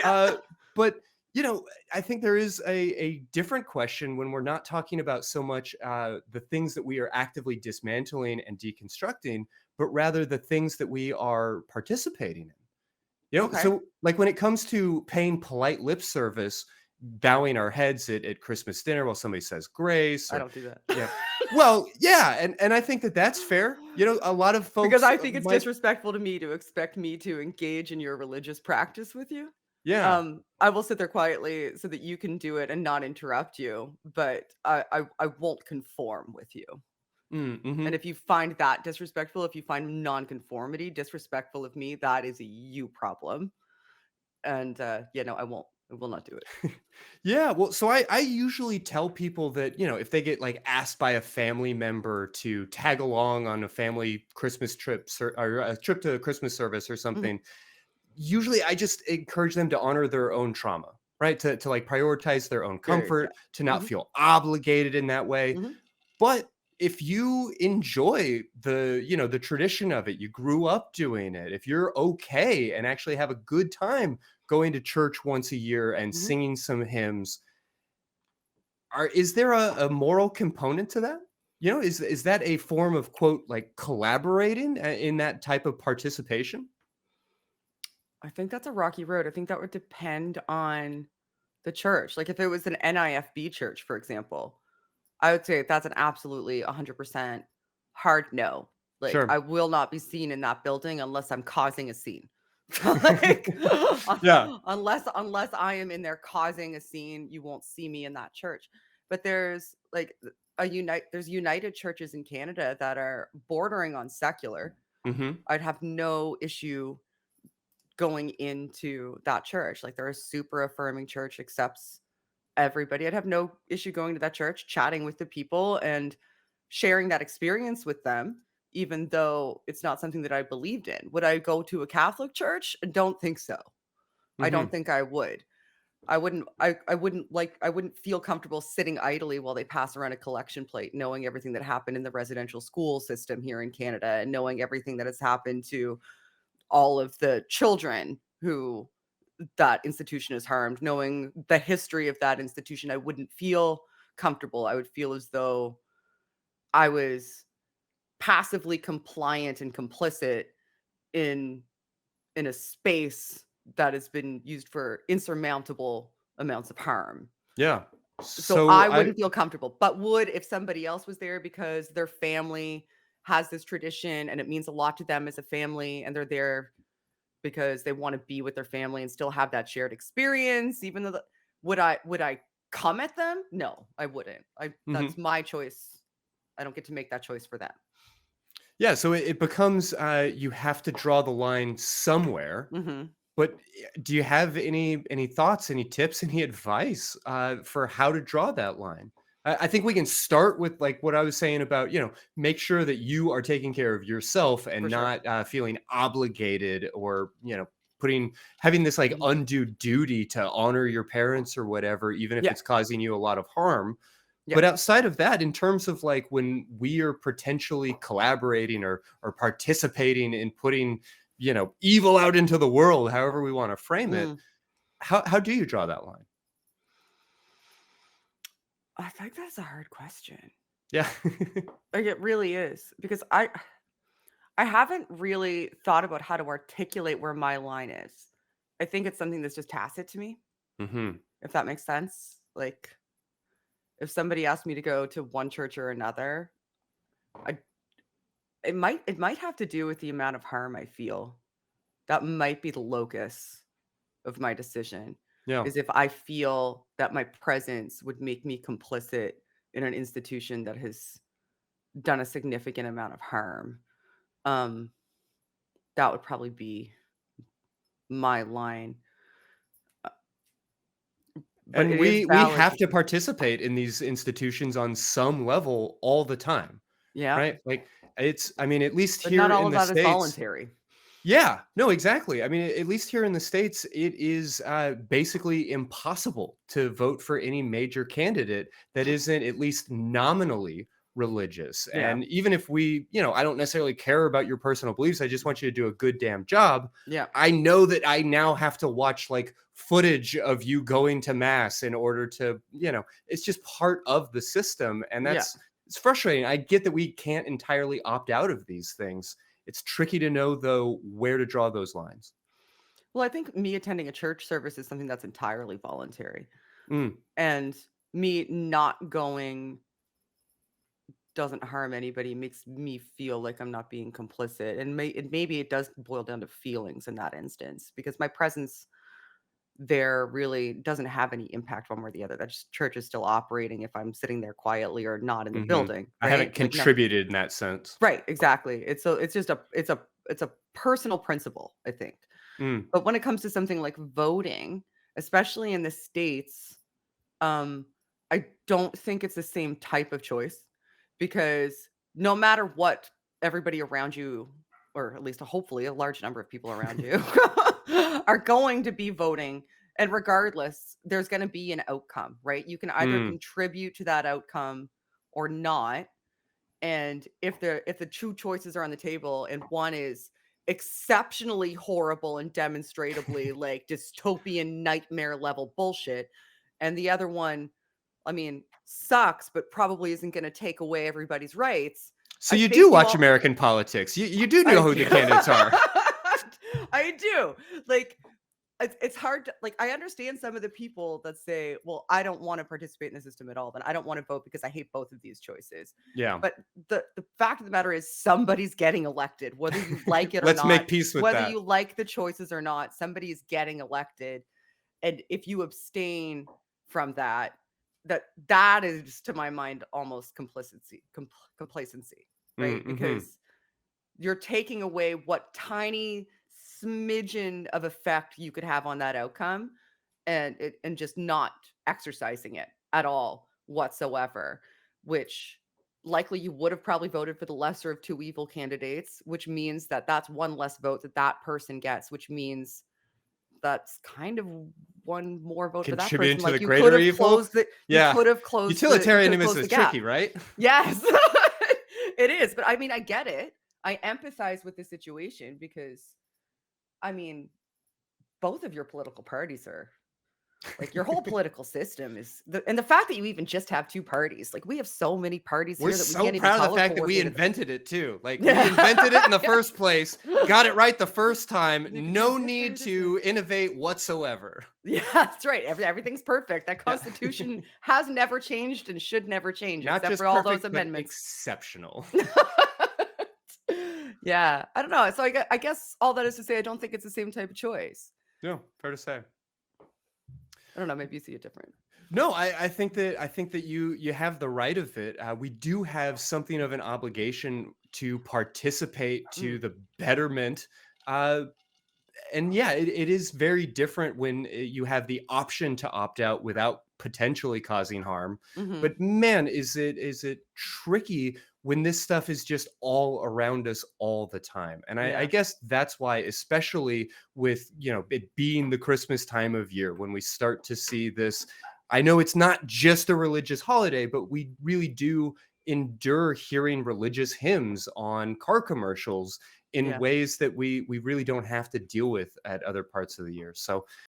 But I think there is a different question when we're not talking about so much the things that we are actively dismantling and deconstructing, but rather the things that we are participating in. Okay. So like when it comes to paying polite lip service, bowing our heads at Christmas dinner while somebody says grace, I or don't do that. yeah, well, yeah, and I think that that's fair. A lot of Because folks I think it's might, disrespectful to me to expect me to engage in your religious practice with you. yeah. I will sit there quietly so that you can do it and not interrupt you, but I won't conform with you. And Mm-hmm. if you find that disrespectful, if you find nonconformity disrespectful of me, that is a you problem. And I will not do it. Yeah, well, so I usually tell people that, if they get like asked by a family member to tag along on a family Christmas trip or a trip to a Christmas service or Mhm. something, usually I just encourage them to honor their own trauma, right? To like prioritize their own Very, yeah. comfort, to not Mhm, feel obligated in that way. mhm. But if you enjoy the tradition of it, you grew up doing it, if you're okay and actually have a good time going to church once a year and Mhm. singing some hymns, is there a moral component to that? Is that a form of quote like collaborating in that type of participation? I think that's a rocky road. I think that would depend on the church. Like, if it was an NIFB church, for example, I would say that's an absolutely 100% hard no. Like, I Sure. will not be seen in that building unless I'm causing a scene. Like, Yeah. unless I am in there causing a scene, you won't see me in that church. But there's, like, there's united churches in Canada that are bordering on secular. Hmm. I'd have no issue going into that church. Like, they're a super affirming church, accepts everybody. I'd have no issue going to that church, chatting with the people and sharing that experience with them, even though it's not something that I believed in. Would I go to a Catholic church? I don't think so. I don't Hmm. think I would. I wouldn't feel comfortable sitting idly while they pass around a collection plate, knowing everything that happened in the residential school system here in Canada and knowing everything that has happened to all of the children who that institution has harmed, knowing the history of that institution. I wouldn't feel comfortable. I would feel as though I was passively compliant and complicit in in a space that has been used for insurmountable amounts of harm. Yeah. So So I I wouldn't feel comfortable, but would if somebody else was there because their family has this tradition and it means a lot to them as a family and they're there because they wanna be with their family and still have that shared experience, even though would I come at them? No, I wouldn't. I Mhm. That's my choice. I don't get to make that choice for them. Yeah, so it becomes you have to draw the line somewhere. Mhm. But do you have any thoughts, any tips, any advice for how to draw that line? I think we can start with like what I was saying about make sure that you are taking care of yourself and For sure. not feeling obligated or putting having this like Mhm. undue duty to honor your parents or whatever, even if Yeah. it's causing you a lot of harm. Yeah. But outside of that, in terms of like when we are potentially collaborating or participating in putting, evil out into the world, however we want to frame it, Mm. how do you draw that line? I think that's a hard question. Yeah. Like, it really is, because I haven't really thought about how to articulate where my line is. I think it's something that's just tacit to me, Hmm. if that makes sense. Like, if somebody asked me to go to one church or another, I it might have to do with the amount of harm I feel. That might be the locus of my decision, Yeah. is if I feel that my presence would make me complicit in an institution that has done a significant amount of harm. Um, that would probably be my line, but And it is we valid. have to participate in these institutions on some level all the time, Yeah, right? Like I mean, at least but not here all in of the that is States. voluntary. Yeah, no, exactly. I mean, at least here in the States, it is basically impossible to vote for any major candidate that isn't at least nominally religious. Yeah, And even if I don't necessarily care about your personal beliefs, I just want you to do a good damn job. yeah. I know that I now have to watch like footage of you going to mass in order to, it's just part of the system. And Yeah. it's frustrating. I get that we can't entirely opt out of these things. It's tricky to know, though, where to draw those lines. Well, I think me attending a church service is something that's entirely voluntary. Mm, And me not going doesn't harm anybody, makes me feel like I'm not being complicit. And maybe it does boil down to feelings in that instance because my presence there really doesn't have any impact one way or the other. That just church is still operating if I'm sitting there quietly or not in the hmm. building, I haven't right? Like no, contributed in that sense. right, exactly. It's just a personal principle, I think. Mm, But when it comes to something like voting, especially in the States, um, I don't think it's the same type of choice because no matter what, everybody around you, or at least hopefully a large number of people around you, are going to be voting. And regardless, there's going to be an outcome, right? You can either mm. contribute to that outcome or not. And if the two choices are on the table and one is exceptionally horrible and demonstrably like dystopian nightmare level bullshit, and the other one, I mean, sucks, but probably isn't going to take away everybody's rights. So I you do basically watch all American politics. You do I know who do. the candidates are. I do. Like it's hard to like I understand some of the people that say, "Well, I don't want to participate in the system at all. Then I don't want to vote because I hate both of these choices." Yeah. But the fact of the matter is somebody's getting elected, whether you like it or Let's make not, peace with whether that. you like the choices or not, somebody is getting elected. And if you abstain from that, that is to my mind almost complacency, right? Mm-hmm. Because you're taking away what tiny smidgen of effect you could have on that outcome and just not exercising it at all whatsoever, which likely you would have probably voted for the lesser of two evil candidates, which means that that's one less vote that that person gets, which means that's kind of one more vote for that Contributing person. to the Like you could greater have evil. closed the you Yeah. could have closed Utilitarianism the is gap. tricky, right? Yes. It is, but I mean, I get it. I empathize with the situation because, I mean, both of your political parties are like your whole political system is and the fact that you even just have two parties. Like we have so many parties We're here that we so can't even proud of the color fact that we coordinate. invented it too. Like we Yeah. invented it in the first place, got it right the first time. You could do No this or need this to innovate whatsoever. Yeah, that's right. Everything's perfect. That Yeah. constitution has never changed and should never change Not except for just all those perfect, but amendments. exceptional. Yeah, I don't know. So I guess all that is to say, I don't think it's the same type of choice. Yeah, fair to say. I don't know. Maybe you see it different. No, I think that you have the right of it. We do have something of an obligation to participate to the betterment. Uh, and yeah, it is very different when you have the option to opt out without potentially causing harm. Mm-hmm. But man, is it tricky when this stuff is just all around us all the time. And I Yeah. guess that's why, especially with it being the Christmas time of year, when we start to see this. I know it's not just a religious holiday, but we really do endure hearing religious hymns on car commercials in Yeah. ways that we really don't have to deal with at other parts of the year. So